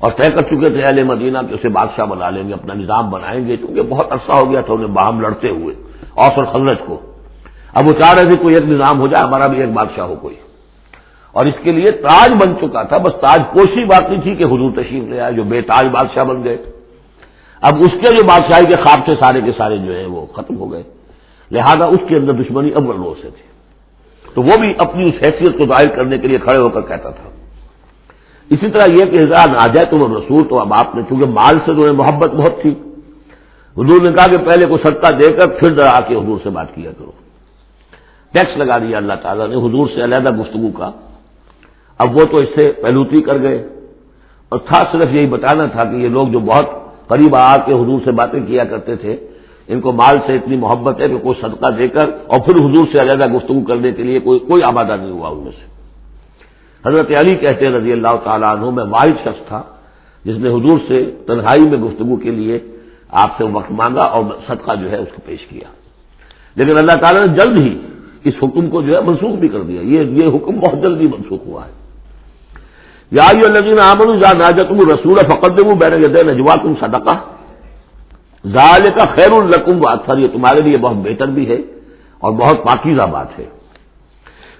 اور طے کر چکے تھے اہل مدینہ کہ اسے بادشاہ بنا لیں گے، اپنا نظام بنائیں گے، کیونکہ بہت عرصہ ہو گیا تھا انہیں باہم لڑتے ہوئے اوس اور خزرج کو۔ اب وہ چاہ رہے تھے کوئی ایک نظام ہو جائے، ہمارا بھی ایک بادشاہ ہو کوئی، اور اس کے لیے تاج بن چکا تھا، بس تاج پوشی باقی تھی کہ حضور تشریف لے آئے جو بے تاج بادشاہ بن گئے۔ اب اس کے جو بادشاہی کے خواب تھے سارے کے سارے جو ہیں وہ ختم ہو گئے، لہذا اس کے اندر دشمنی اول روز سے تھی، تو وہ بھی اپنی اس حیثیت کو ظاہر کرنے کے لیے کھڑے ہو کر کہتا تھا۔ اسی طرح یہ کہ اذا ناجیتم الرسول، تو اب آپ نے چونکہ مال سے جو ہے محبت بہت تھی، حضور نے کہا کہ پہلے کو صدقہ دے کر پھر ذرا آ کے حضور سے بات کیا کرو۔ ٹیکس لگا دیا اللہ تعالیٰ نے حضور سے علیحدہ گفتگو کا۔ اب وہ تو اس سے پہلوتی کر گئے، اور تھا صرف یہی بتانا تھا کہ یہ لوگ جو بہت قریب آ کے حضور سے باتیں کیا کرتے تھے، ان کو مال سے اتنی محبت ہے کہ کوئی صدقہ دے کر اور پھر حضور سے علیحدہ گفتگو کرنے کے لیے کوئی آمادہ نہیں ہوا ان میں سے۔ حضرت علی کہتے ہیں رضی اللہ تعالیٰ عنہ، میں واحد شخص تھا جس نے حضور سے تنہائی میں گفتگو کے لیے آپ سے وقت مانگا اور صدقہ جو ہے اس کو پیش کیا، لیکن اللہ تعالیٰ نے جلد ہی اس حکم کو جو ہے منسوخ بھی کر دیا، یہ حکم بہت جلدی منسوخ ہوا ہے۔ یا ایھا الذین آمنوا اذا ناجیتم الرسول فقدموا بین یدی نجواکم صدقہ ذالک خیر لکم واطہر، یہ تمہارے لیے بہت بہتر بھی ہے اور بہت پاکیزہ بات ہے۔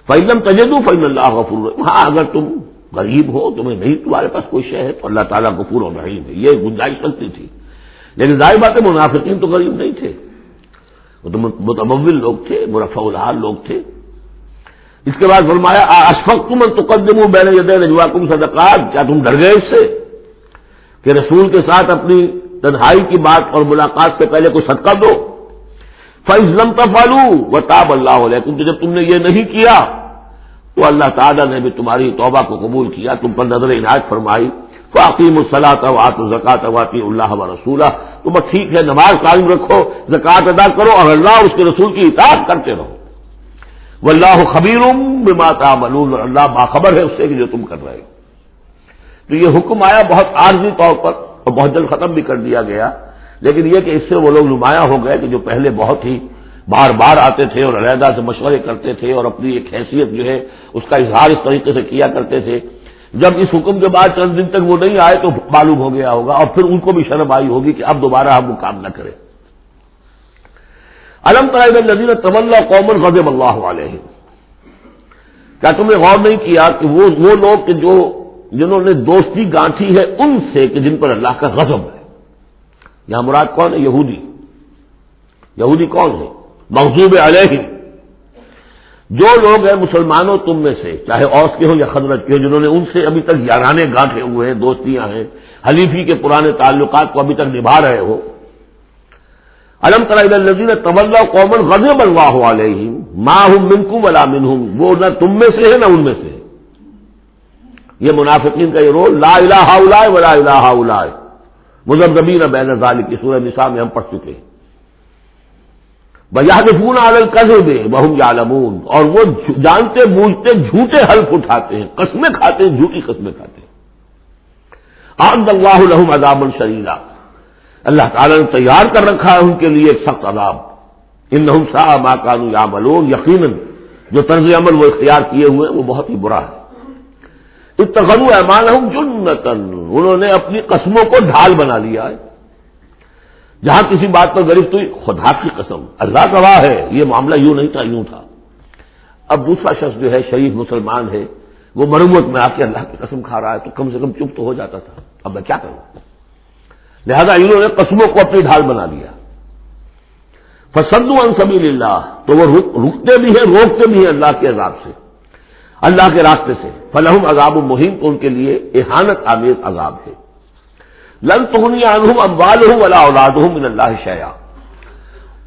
فإن لم تجدوا فإن اللہ غفور رحیم، ہاں اگر تم غریب ہو، تمہیں نہیں تمہارے پاس کوئی شے ہے تو اللہ تعالیٰ غفور اور رحیم ہے، یہ گنجائش لگتی تھی، لیکن ظاہر بات ہے منافقین تو غریب نہیں تھے، وہ تو متمول لوگ تھے، مرفع الحال لوگ تھے۔ اس کے بعد فرمایا اشفقتم ان تقدموا بین یدی نجواکم صدقات، کیا تم ڈر گئے اس سے کہ رسول کے ساتھ اپنی تنہائی کی بات اور ملاقات سے پہلے کوئی صدقہ دو؟ فَإِذْ لَمْ تَفْعَلُوا وَتَابَ اللَّهُ عَلَيْكُمْ، تو جب تم نے یہ نہیں کیا تو اللہ تعالیٰ نے بھی تمہاری توبہ کو قبول کیا، تم پر نظر عنایت فرمائی۔ فَأَقِیمُوا الصَّلَاةَ وَآتُوا الزَّکَاةَ وَأَطِیعُوا اللَّهَ وَرَسُولَهُ، تو بس ٹھیک ہے نماز قائم رکھو، زکوٰۃ ادا کرو اور اللہ اور اس کے رسول کی اطاعت کرتے رہو۔ وَاللَّهُ خَبِیرٌ بِمَا تَعْمَلُونَ، اللہ باخبر ہے اس سے کہ جو تم کر رہے ہو۔ تو یہ حکم آیا بہت عارضی طور پر اور بہت جلد ختم بھی کر دیا گیا، لیکن یہ کہ اس سے وہ لوگ نمایاں ہو گئے کہ جو پہلے بہت ہی بار بار آتے تھے اور علیحدہ سے مشورے کرتے تھے اور اپنی ایک حیثیت جو ہے اس کا اظہار اس طریقے سے کیا کرتے تھے، جب اس حکم کے بعد چند دن تک وہ نہیں آئے تو معلوم ہو گیا ہوگا اور پھر ان کو بھی شرم آئی ہوگی کہ اب دوبارہ ہم وہ کام نہ کریں۔ الم تر الی الذین تولوا قوما غضب اللہ علیہم، کیا تم نے غور نہیں کیا کہ وہ لوگ کہ جنہوں نے دوستی گانٹھی ہے ان سے کہ جن پر اللہ کا غضب ہے۔ یہاں مراد کون ہے؟ یہودی کون ہے؟ مغضوب علیہم، جو لوگ ہیں مسلمانوں تم میں سے، چاہے اوس کے ہوں یا خزرج کے ہوں، جنہوں نے ان سے ابھی تک یارانے گانٹھے ہوئے ہیں، دوستیاں ہیں، حلیفی کے پرانے تعلقات کو ابھی تک نبھا رہے ہو، الم تر الی الذین تولوا قوما غضب اللہ علیہم ما هم منکم ولا منہم، وہ نہ تم میں سے ہے نہ ان میں سے ہے۔ یہ منافقین کا یہ رول، لا الہ الا ولا الہ الا، مذبذبین بین ذلک، سورہ نساء میں ہم پڑھ چکے ہیں۔ وَيَحْلِفُونَ عَلَى الْكَذِبِ وَهُمْ يَعْلَمُونَ، اور وہ جانتے بوجھتے جھوٹے حلف اٹھاتے ہیں، قسمیں کھاتے ہیں، جھوٹی قسمیں کھاتے ہیں۔ أَعَدَّ اللَّهُ لَهُمْ عَذَابًا شَدِيدًا، اللہ تعالیٰ نے تیار کر رکھا ہے ان کے لیے ایک سخت عذاب۔ إِنَّهُمْ سَاءَ مَا كَانُوا يَعْمَلُونَ، یقیناً جو طرز عمل وہ اختیار کیے ہوئے وہ بہت ہی برا ہے۔ اتخذوا أيمانهم جنة، انہوں نے اپنی قسموں کو ڈھال بنا لیا ہے۔ جہاں کسی بات پر گرفت ہوئی، خدا کی قسم، اللہ گواہ ہے یہ معاملہ یوں نہیں تھا، یوں تھا۔ اب دوسرا شخص جو ہے شریف مسلمان ہے، وہ مرمت میں آ کے اللہ کی قسم کھا رہا ہے تو کم سے کم چپ تو ہو جاتا تھا، اب میں کیا کروں؟ لہذا انہوں نے قسموں کو اپنی ڈھال بنا لیا۔ فصدوا عن سبیل اللہ، تو وہ رکتے بھی ہیں، روکتے بھی ہیں اللہ کے عذاب سے، اللہ کے راستے سے۔ فلہم عذاب مہین، تو ان کے لیے اہانت آمیز عذاب ہے۔ لن تغنی عنہم اموالہم ولا اولادہم من اللہ شیئا،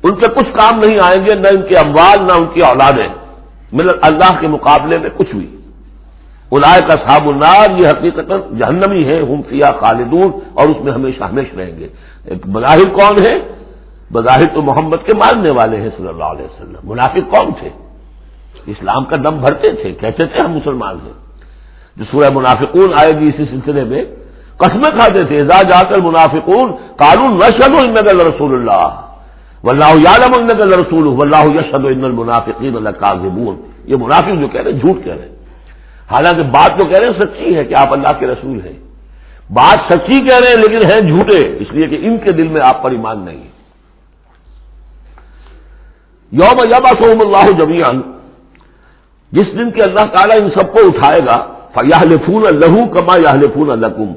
ان کے کچھ کام نہیں آئیں گے، نہ ان کے اموال نہ ان کی اولادیں، من اللہ کے مقابلے میں کچھ بھی۔ اولئک اصحاب النار، یہ حقیقت جہنمی ہے، ہم فیہا خالدون، اور اس میں ہمیشہ ہمیشہ رہیں گے۔ ایک بظاہر کون ہے؟ بظاہر تو محمد کے ماننے والے ہیں صلی اللہ علیہ وسلم۔ منافق کون تھے؟ اسلام کا دم بھرتے تھے، کہتے تھے ہم مسلمان ہیں۔ جو سورہ منافقون آئے گی اسی سلسلے میں، قسمیں کھاتے تھے، اذا جاءک المنافقون قالوا نشهد انک لرسول اللہ واللہ یعلم انک لرسولہ واللہ یشهد ان المنافقین لکاذبون، یہ منافق جو کہہ رہے ہیں جھوٹ کہہ رہے ہیں، حالانکہ بات تو کہہ رہے ہیں سچی ہے کہ آپ اللہ کے رسول ہیں، بات سچی کہہ رہے ہیں لیکن ہیں جھوٹے، اس لیے کہ ان کے دل میں آپ پر ایمان نہیں ہے۔ یوم یبعثہم اللہ جمیعا، جس دن کہ اللہ تعالیٰ ان سب کو اٹھائے گا، فَيَحْلِفُونَ لَهُ كَمَا يَحْلِفُونَ لَكُمْ،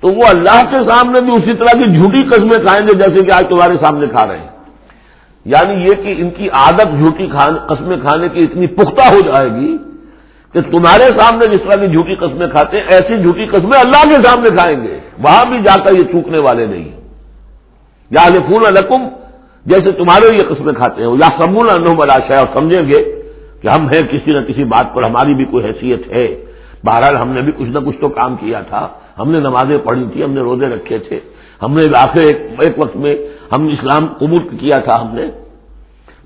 تو وہ اللہ کے سامنے بھی اسی طرح کی جھوٹی قسمیں کھائیں گے جیسے کہ آج تمہارے سامنے کھا رہے ہیں۔ یعنی یہ کہ ان کی عادت جھوٹی قسمیں کھانے کی اتنی پختہ ہو جائے گی کہ تمہارے سامنے جس طرح کی جھوٹی قسمیں کھاتے ہیں، ایسی جھوٹی قسمیں اللہ کے سامنے کھائیں گے، وہاں بھی جا کر یہ چوکنے والے نہیں۔ یحلفون لکم، جیسے تمہارے یہ قسمیں کھاتے ہیں، یحسبون انہم علی شیء، اور سمجھیں گے کہ ہم ہیں کسی نہ کسی بات پر، ہماری بھی کوئی حیثیت ہے، بہرحال ہم نے بھی کچھ نہ کچھ تو کام کیا تھا، ہم نے نمازیں پڑھی تھی، ہم نے روزے رکھے تھے، ہم نے آخر ایک وقت میں ہم اسلام قبول کیا تھا ہم نے۔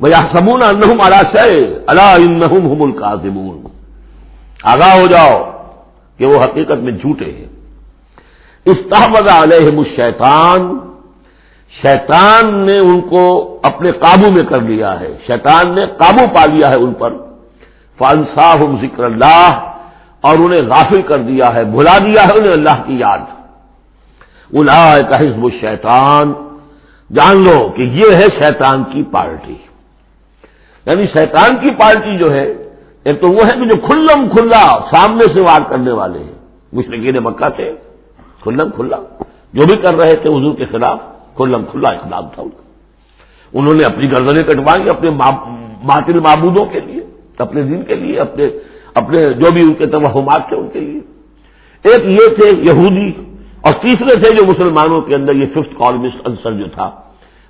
وَيَحْسَبُونَ أَنَّهُمْ عَلَىٰ شَيْءٍ أَلَا إِنَّهُمْ هُمُ الْكَاذِبُونَ، آگاہ ہو جاؤ کہ وہ حقیقت میں جھوٹے ہیں۔ استحوذ علیہم الشیطان، شیطان نے ان کو اپنے قابو میں کر لیا ہے، شیطان نے قابو پا لیا ہے ان پر۔ فَأَنسَاهُمْ ذِكْرَ اللَّهِ، اور انہیں غافل کر دیا ہے، بھلا دیا ہے انہیں اللہ کی یاد۔ اولئک حزب الشیطان، جان لو کہ یہ ہے شیطان کی پارٹی، یعنی شیطان کی پارٹی جو ہے، ایک تو وہ ہے کہ جو کھلم کھلا سامنے سے وار کرنے والے ہیں، مشرکین مکہ تھے، کھلم کھلا جو بھی کر رہے تھے حضور کے خلاف، کھلم کھلا اقدام تھا ان کا۔ انہوں نے اپنی گردنیں کٹوائیں اپنے باطل معبودوں کے لیے، اپنے دین کے لیے، اپنے جو بھی ان کے توہمات تھے ان کے لیے۔ ایک یہ تھے یہودی، اور تیسرے تھے جو مسلمانوں کے اندر یہ ففتھ کالمسٹ عنصر جو تھا،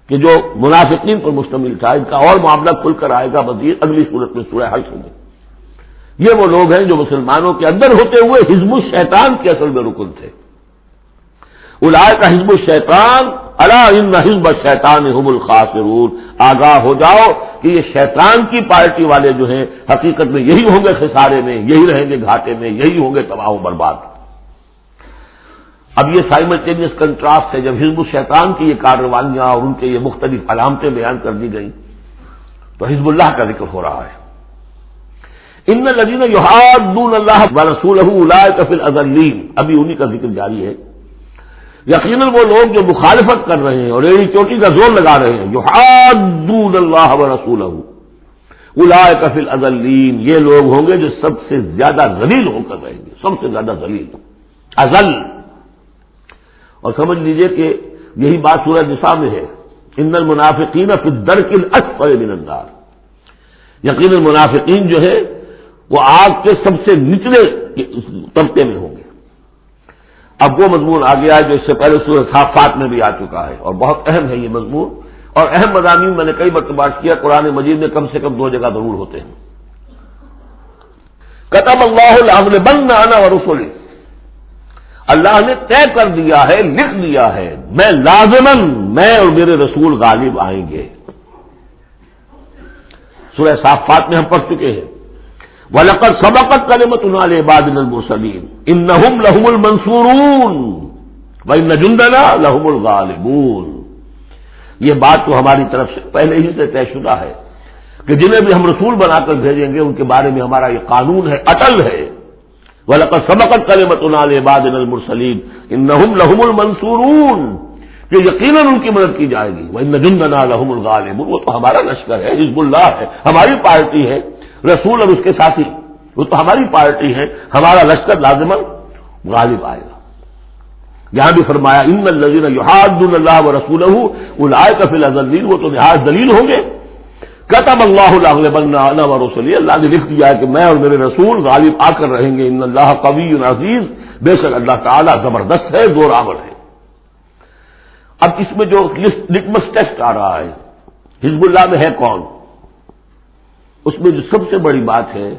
کہ جو منافقین پر مشتمل تھا۔ ان کا اور معاملہ کھل کر آئے گا مزید اگلی صورت میں سورہ حشر میں۔ یہ وہ لوگ ہیں جو مسلمانوں کے اندر ہوتے ہوئے حزب الشیطان کے اصل میں رکن تھے۔ اولئک حزب الشیطان الا ان حزب الشیطان هم الخاسرون، آگاہ ہو جاؤ کہ یہ شیطان کی پارٹی والے جو ہیں حقیقت میں یہی ہوں گے خسارے میں، یہی رہیں گے گھاٹے میں، یہی ہوں گے تباہ و برباد۔ اب یہ سائملٹینیس کنٹراسٹ ہے، جب حزب الشیطان کی یہ کارروائیاں اور ان کے یہ مختلف علامتیں بیان کر دی گئیں تو حزب اللہ کا ذکر ہو رہا ہے۔ ان الذین یحادون اللہ ورسولہ اولئک فی الاذلین، ابھی انہی کا ذکر جاری ہے۔ یقیناً وہ لوگ جو مخالفت کر رہے ہیں اور ایڑی چوٹی کا زور لگا رہے ہیں، یحادون اللہ ورسولہ اولئک فی الاذلین، یہ لوگ ہوں گے جو سب سے زیادہ ذلیل ہو کر رہیں گے، سب سے زیادہ ذلیل، اذل۔ اور سمجھ لیجئے کہ یہی بات سورہ نساء میں ہے، ان المنافقین فی الدرک الاسفل من النار، یقیناً منافقین جو ہے وہ آگ کے سب سے نچلے طبقے میں ہوں گے۔ اب وہ مضمون آ گیا جو اس سے پہلے سورہ صافات میں بھی آ چکا ہے، اور بہت اہم ہے یہ مضمون، اور اہم مضامین میں نے کئی مرتبہ کیا، قرآن مجید میں کم سے کم 2 جگہ ضرور ہوتے ہیں۔ کتب اللہ لأغلبن انا ورسلی، اللہ نے طے کر دیا ہے، لکھ دیا ہے، میں لازماً میں اور میرے رسول غالب آئیں گے۔ سورہ صافات میں ہم پڑھ چکے ہیں، وَلَقَدْ سَبَقَتْ كَلِمَتُنَا لِعِبَادِنَا الْمُرْسَلِينَ إِنَّهُمْ لَهُمُ الْمَنْصُورُونَ وَإِنَّ جُنْدَنَا لَهُمُ الْغَالِبُونَ۔ یہ بات تو ہماری طرف سے پہلے ہی سے طے شدہ ہے کہ جنہیں بھی ہم رسول بنا کر بھیجیں گے ان کے بارے میں ہمارا یہ قانون ہے، اٹل ہے۔ وَلَقَدْ سَبَقَتْ كَلِمَتُنَا لِعِبَادِنَا الْمُرْسَلِينَ إِنَّهُمْ لَهُمُ الْمَنْصُورُونَ، کہ یقیناً ان کی مدد کی جائے گی۔ وَإِنَّ جُنْدَنَا لَهُمُ الْغَالِبُونَ، وہ تو ہمارا لشکر ہے، حزب اللہ ہے، ہماری پارٹی ہے، رسول اور اس کے ساتھی وہ تو ہماری پارٹی ہے، ہمارا لشکر لازماً غالب آئے گا۔ یہاں بھی فرمایا ان الذین یحادون اللہ ورسولہ اولئک فی الاذلین، وہ تو نہایت ذلیل ہوں گے۔ کتب اللہ لأغلبن انا ورسلی، اللہ نے لکھ دیا ہے کہ میں اور میرے رسول غالب آ کر رہیں گے۔ ان اللہ قوی عزیز، بے شک اللہ تعالیٰ زبردست ہے، زور آور ہے۔ اب اس میں جو لٹمس ٹیسٹ آ رہا ہے حزب اللہ میں ہے کون، اس میں جو سب سے بڑی بات ہے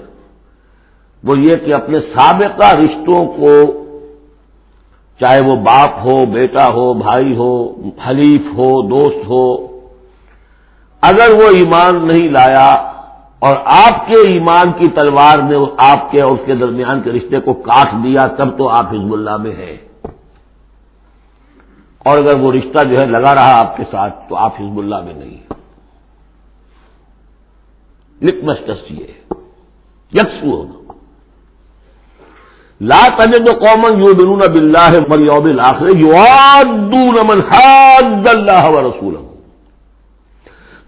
وہ یہ کہ اپنے سابقہ رشتوں کو، چاہے وہ باپ ہو، بیٹا ہو، بھائی ہو، حلیف ہو، دوست ہو، اگر وہ ایمان نہیں لایا اور آپ کے ایمان کی تلوار نے آپ کے اور اس کے درمیان کے رشتے کو کاٹ دیا، تب تو آپ حزب اللہ میں ہیں، اور اگر وہ رشتہ جو ہے لگا رہا آپ کے ساتھ تو آپ حزب اللہ میں نہیں ہیں۔ لٹمس ٹیسٹ یہ یکسو ہونا۔ لا تجد قوما یؤمنون باللہ والیوم الآخر یوادون من حاد اللہ ورسولہ،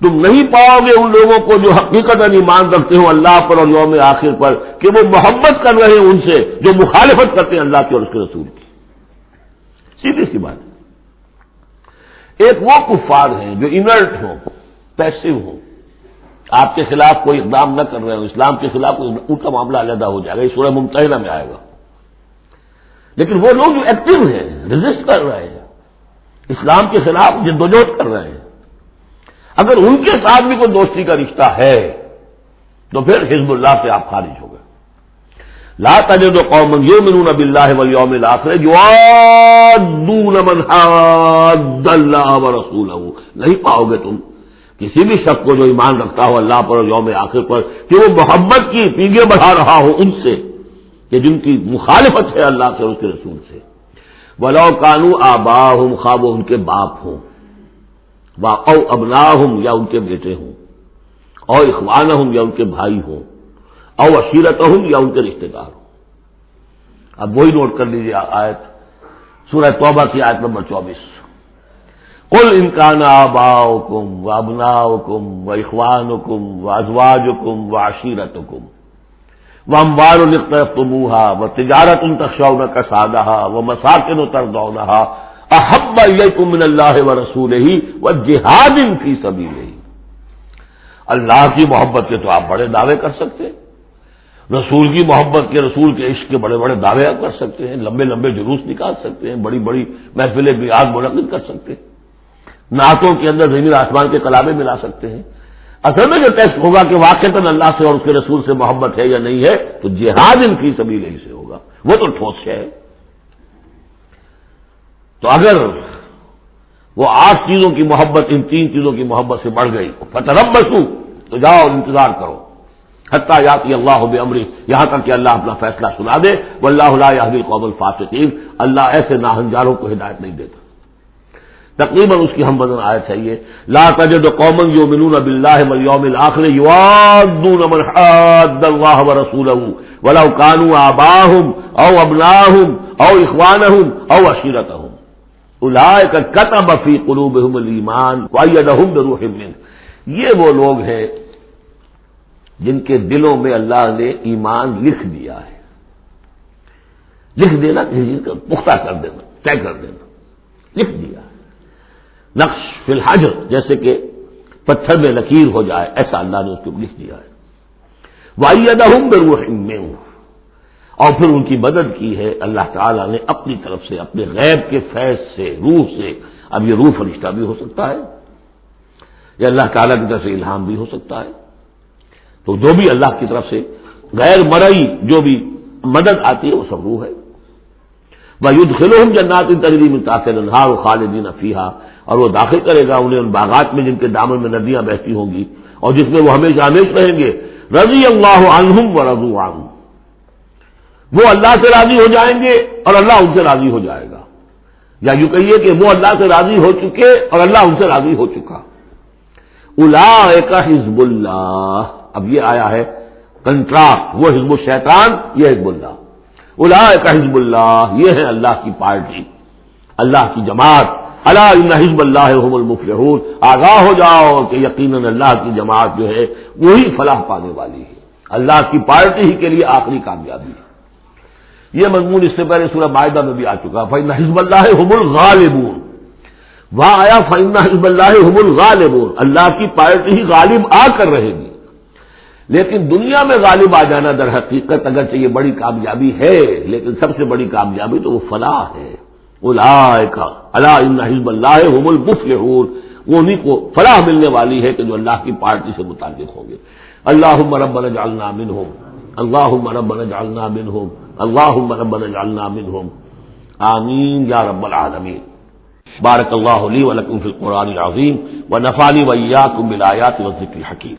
تم نہیں پاؤ گے ان لوگوں کو جو حقیقتاً ایمان رکھتے ہو اللہ پر اور یوم آخر پر کہ وہ محبت کر رہے ہیں ان سے جو مخالفت کرتے ہیں اللہ کی اور اس کے رسول کی۔ سیدھی سی بات ہے۔ ایک وہ کفار ہیں جو انرٹ ہوں، پیسو ہوں، آپ کے خلاف کوئی اقدام نہ کر رہے ہو، اسلام کے خلاف ان کا معاملہ علیحدہ ہو جائے گا، یہ سورہ ممتحنہ میں آئے گا۔ لیکن وہ لوگ جو ایکٹیو ہیں، ریزسٹ کر رہے ہیں، اسلام کے خلاف جدوجہد کر رہے ہیں، اگر ان کے ساتھ بھی کوئی دوستی کا رشتہ ہے تو پھر حزب اللہ سے آپ خارج ہو گئے۔ لا تجد قوما یؤمنون باللہ والیوم الآخر یوادون من حاد اللہ ورسولہ، نہیں پاؤ گے تم کسی بھی شخص کو جو ایمان رکھتا ہو اللہ پر اور یوم آخر پر کہ وہ محبت کی پیگے بڑھا رہا ہو ان سے کہ جن کی مخالفت ہے اللہ سے اور اس کے رسول سے۔ وَلَوْ كَانُوا آبَاءَهُمْ، خواہ وہ ان کے باپ ہوں، او ابناءہم یا ان کے بیٹے ہوں، او اخوانہم یا ان کے بھائی ہوں، او عشیرتہم یا ان کے رشتہ دار ہوں۔ اب وہی نوٹ کر لیجیے آیت سورہ توبہ کی آیت نمبر 24، قل ان کان آباؤکم وابناؤکم واخوانکم وازواجکم وعشیرتکم واموال اقترفتموها وتجارۃ تخشون کسادها ومساکن ترضونها احب الیکم من اللہ ورسولہ وجہاد فی سبیلہ۔ اللہ کی محبت کے تو آپ بڑے دعوے کر سکتے ہیں، رسول کی محبت کے، رسول کے عشق کے بڑے بڑے دعوے کر سکتے ہیں، لمبے لمبے جلوس نکال سکتے ہیں، بڑی بڑی محفلیں بیعت منعقد کر سکتے ہیں، نعتوں کے اندر زمین آسمان کے کلامیں ملا سکتے ہیں۔ اصل میں جو ٹیسٹ ہوگا کہ واقعتاً اللہ سے اور اس کے رسول سے محبت ہے یا نہیں ہے تو جہاد فی سبیلہ سے ہوگا، وہ تو ٹھوس ہے۔ تو اگر وہ 8 چیزوں کی محبت ان 3 چیزوں کی محبت سے بڑھ گئی فتربصوا، تو جاؤ انتظار کرو، حتی یاتی اللہ بامرہ، یہاں تک کہ اللہ اپنا فیصلہ سنا دے۔ واللہ لا یہدی القوم الفاسقین، اللہ ایسے ناہنجاروں کو ہدایت نہیں دیتا۔ تقریباً اس کی ہم بدن آیت ہے یہ، لا تجد قوما یؤمنون باللہ والیوم الآخر یوادون من حاد اللہ ورسولہ ولو کانوا آباءہم او ابناءہم او اخوانہم او عشیرتہم اولئک کتب فی قلوبہم الایمان وایدہم بروح منہ۔ یہ وہ لوگ ہیں جن کے دلوں میں اللہ نے ایمان لکھ دیا ہے۔ لکھ دینا کسی چیز کا پختہ کر دینا، طے کر دینا، لکھ دیا ہے، نقش فی الحجر، جیسے کہ پتھر میں لکیر ہو جائے، ایسا اللہ نے اس کو لکھ دیا ہے۔ وَأَيَّدَهُم بِرُوحٍ مِّنْهُ، اور پھر ان کی مدد کی ہے اللہ تعالیٰ نے اپنی طرف سے، اپنے غیب کے فیض سے، روح سے۔ اب یہ روح فرشتہ بھی ہو سکتا ہے، یا اللہ تعالیٰ کی طرف سے الہام بھی ہو سکتا ہے، تو جو بھی اللہ کی طرف سے غیر مرئی جو بھی مدد آتی ہے وہ سب روح ہے۔ وَيُدْخِلُهُمْ جَنَّاتٍ تَجْرِی مِن تَحْتِهَا الْأَنْہَارُ خَالِدِینَ فِیہا، اور وہ داخل کرے گا انہیں ان باغات میں جن کے دامن میں ندیاں بہتی ہوں گی اور جس میں وہ ہمیشہ ہمیش رہیں گے۔ رضی اللہ عنہم ورضوا عنہ، وہ اللہ سے راضی ہو جائیں گے اور اللہ ان سے راضی ہو جائے گا، یا یوں کہیے کہ وہ اللہ سے راضی ہو چکے اور اللہ ان سے راضی ہو چکا۔ اولئک حزب اللہ، اب یہ آیا ہے کنٹراسٹ، وہ حزب الشیطان، یہ حزب اللہ۔ اولئک حزب اللہ، یہ ہے اللہ کی پارٹی، اللہ کی جماعت۔ الا ان حزب اللہ هم المفلحون، آگاہ ہو جاؤ کہ یقیناً اللہ کی جماعت جو ہے وہی فلاح پانے والی ہے، اللہ کی پارٹی ہی کے لیے آخری کامیابی ہے۔ یہ مضمون اس سے پہلے سورہ مائدہ میں بھی آ چکا، فإن حزب اللہ هم الغالبون، وہاں آیا فإن حزب اللہ هم الغالبون، اللہ کی پارٹی ہی غالب آ کر رہے گی۔ لیکن دنیا میں غالب آ جانا در حقیقت اگرچہ یہ بڑی کامیابی ہے، لیکن سب سے بڑی کامیابی تو وہ فلاح ہے۔ اولئک الا ان حزب اللہ هم المفلحون، وہ انہیں کو فلاح ملنے والی ہے کہ جو اللہ کی پارٹی سے متعلق ہوں گے۔ اللہم ربنا اجعلنا منہم، اللہم ربنا اجعلنا منہم، اللہم ربنا اجعلنا منہم، آمین یا رب العالمین۔ بارک اللہ لی ولکم فی القرآن العظیم ونفعنی وإیاکم بالآیات والذکر الحکیم۔